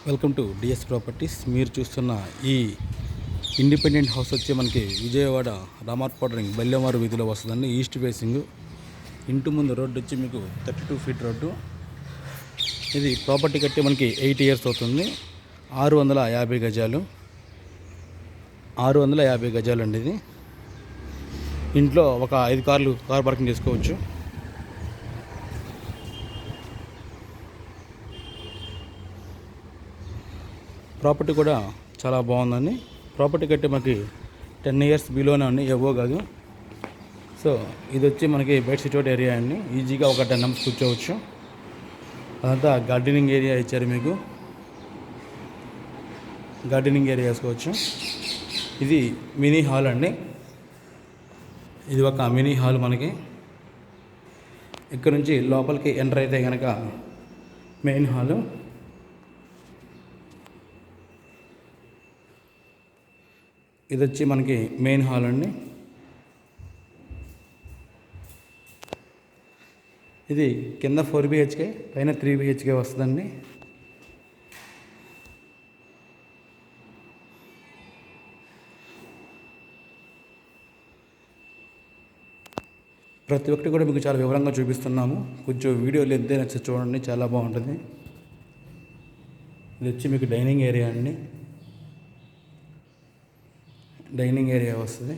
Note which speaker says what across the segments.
Speaker 1: Welcome to DS properties. మీరు చూస్తున్న ఈ ఇండిపెండెంట్ హౌస్ వచ్చి మనకి విజయవాడ రామార్పాడు రింగ్ బల్లేమారు వీధిలో వస్తుందండి. East facing. ఇంటి ముందు రోడ్డు వచ్చి మీకు 32 ఫీట్ రోడ్డు. ఇది ప్రాపర్టీ కట్టి మనకి 8 ఇయర్స్ అవుతుంది. 650 గజాలు. 650 గజాలు అండి ఇది. ఇంట్లో ఒక 5 కార్లు కార్ పార్కింగ్ చేసుకోవచ్చు. ప్రాపర్టీ కూడా చాలా బాగుందండి. ప్రాపర్టీ కట్టి మనకి 10 ఇయర్స్ బిలోనే అండి, ఎవో కాదు. సో ఇది వచ్చి మనకి బయట సిట్అవుట్ ఏరియా అండి. ఈజీగా ఒక 10 మెంబర్స్ కూర్చోవచ్చు. అదంతా గార్డెనింగ్ ఏరియా ఇచ్చారు మీకు. గార్డెనింగ్ ఏరియా వేసుకోవచ్చు. ఇది మినీ హాల్ అండి. ఇది ఒక మినీ హాల్ మనకి. ఇక్కడ నుంచి లోపలికి ఎంటర్ అయితే కనుక మెయిన్ హాలు. ఇది వచ్చి మనకి మెయిన్ హాల్ అండి. ఇది కింద 4 BHK, పైన 3 BHK వస్తుందండి. ప్రతి ఒక్కటి కూడా మీకు చాలా వివరంగా చూపిస్తున్నాము. కొంచెం వీడియో లెంత్ నచ్చి చూడండి, చాలా బాగుంటుంది. ఇది వచ్చి మీకు డైనింగ్ ఏరియా అండి. డైనింగ్ ఏరియా వస్తుంది.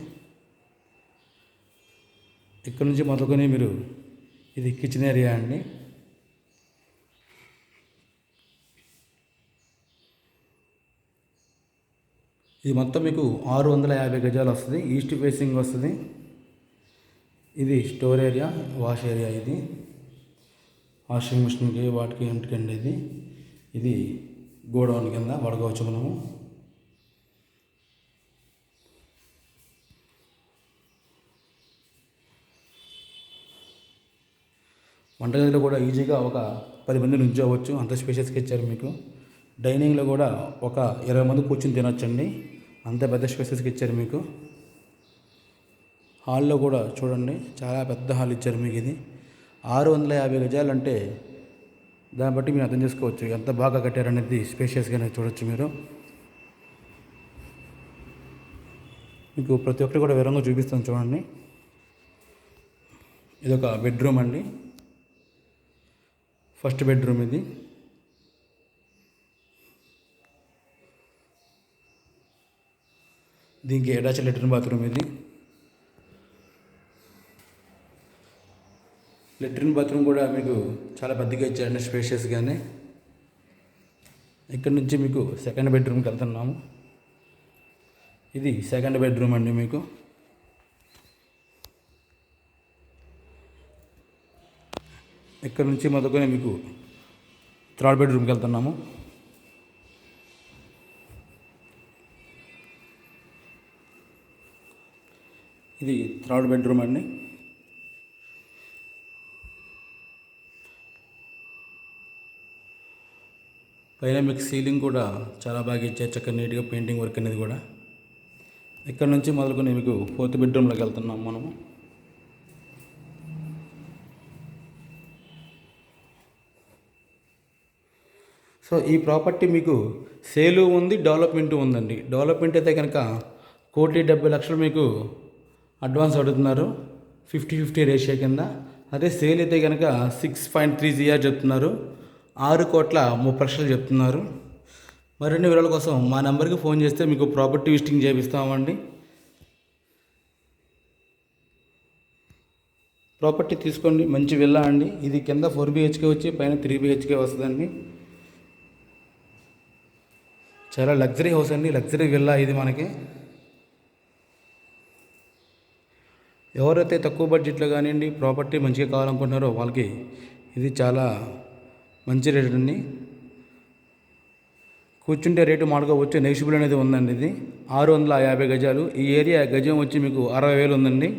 Speaker 1: ఇక్కడ నుంచి మొదలుకొని మీరు ఇది కిచెన్ ఏరియా అండి. ఇది మొత్తం మీకు 650 గజాలు వస్తుంది. ఈస్ట్ ఫేసింగ్ వస్తుంది. ఇది స్టోర్ ఏరియా, వాష్ ఏరియా. ఇది వాషింగ్ మిషన్కి వాటికి ఇంటికండి. ఇది గోడౌన్ కింద వాడుకోవచ్చు మనము. వంటగదిలో కూడా ఈజీగా ఒక 10 మంది నుంచోవచ్చు, అంత స్పేషియస్గా ఇచ్చారు మీకు. డైనింగ్లో కూడా ఒక 20 మంది కూర్చొని తినొచ్చండి, అంత పెద్ద స్పేషియస్గా ఇచ్చారు మీకు. హాల్లో కూడా చూడండి, చాలా పెద్ద హాల్ ఇచ్చారు మీకు. ఇది 650 గజాలు అంటే దాన్ని బట్టి మీరు అర్థం చేసుకోవచ్చు ఎంత బాగా కట్టారనేది. స్పేషియస్గానే చూడొచ్చు మీరు. మీకు ప్రతి ఒక్కటి కూడా వివరంగా చూపిస్తాను చూడండి. ఇది ఒక బెడ్రూమ్ అండి. ఫస్ట్ బెడ్రూమ్ ఇది. దీనికి అటాచ్ లెట్రిన్ బాత్రూమ్. ఇది లెట్రిన్ బాత్రూమ్ కూడా మీకు చాలా పెద్దగా ఇచ్చారండి, స్పేషియస్గానే. ఇక్కడ నుంచి మీకు సెకండ్ బెడ్రూమ్కి వెళ్తున్నాము. ఇది సెకండ్ బెడ్రూమ్ అండి మీకు. ఇక్కడ నుంచి మొదలుకొని మీకు థర్డ్ బెడ్రూమ్కి వెళ్తున్నాము. ఇది థర్డ్ బెడ్రూమ్ అండి. పైన మీకు సీలింగ్ కూడా చాలా బాగా ఇచ్చారు, చక్కగా నీట్గా పెయింటింగ్ వర్క్ అనేది కూడా. ఇక్కడ నుంచి మొదలుకొని మీకు ఫోర్త్ బెడ్రూమ్లోకి వెళ్తున్నాము మనము. సో ఈ ప్రాపర్టీ మీకు సేలు ఉంది, డెవలప్మెంట్ ఉందండి. డెవలప్మెంట్ అయితే కనుక 1,70,00,000 మీకు అడ్వాన్స్ అడుగుతున్నారు, 50-50 రేషియో కింద. అదే సేల్ అయితే కనుక 6.3 CR చెప్తున్నారు, 6,30,00,000 చెప్తున్నారు. మరిన్ని వివరాల కోసం మా నెంబర్కి ఫోన్ చేస్తే మీకు ప్రాపర్టీ విజిటింగ్ చేపిస్తామండి. ప్రాపర్టీ తీసుకోండి, మంచి విల్లా అండి. ఇది కింద 4 BHK వచ్చి పైన 3 BHK వస్తుందండి. చాలా లగ్జరీ హౌస్ అండి, లగ్జరీ విల్లా ఇది మనకి. ఎవరైతే తక్కువ బడ్జెట్లో కానివ్వండి ప్రాపర్టీ మంచిగా కావాలనుకుంటున్నారో వాళ్ళకి ఇది చాలా మంచి రేట్ అండి. కూర్చుంటే రేటు మాడుకోవచ్చు, నెగిషిబుల్ అనేది ఉందండి. ఇది 650 గజాలు. ఈ ఏరియా గజం వచ్చి మీకు 60,000 ఉందండి.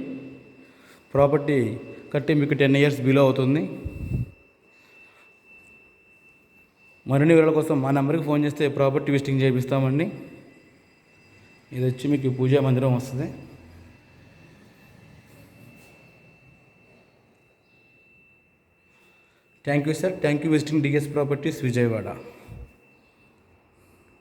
Speaker 1: ప్రాపర్టీ కట్టి మీకు 10 ఇయర్స్ బిలో అవుతుంది. మరిన్ని వివరాల కోసం మా నెంబర్కి ఫోన్ చేస్తే ప్రాపర్టీ విజిటింగ్ చేపిస్తామండి. ఇది వచ్చి మీకు పూజా మందిరం వస్తుంది. Thank you sir. Thank you visiting DS properties Vijayawada.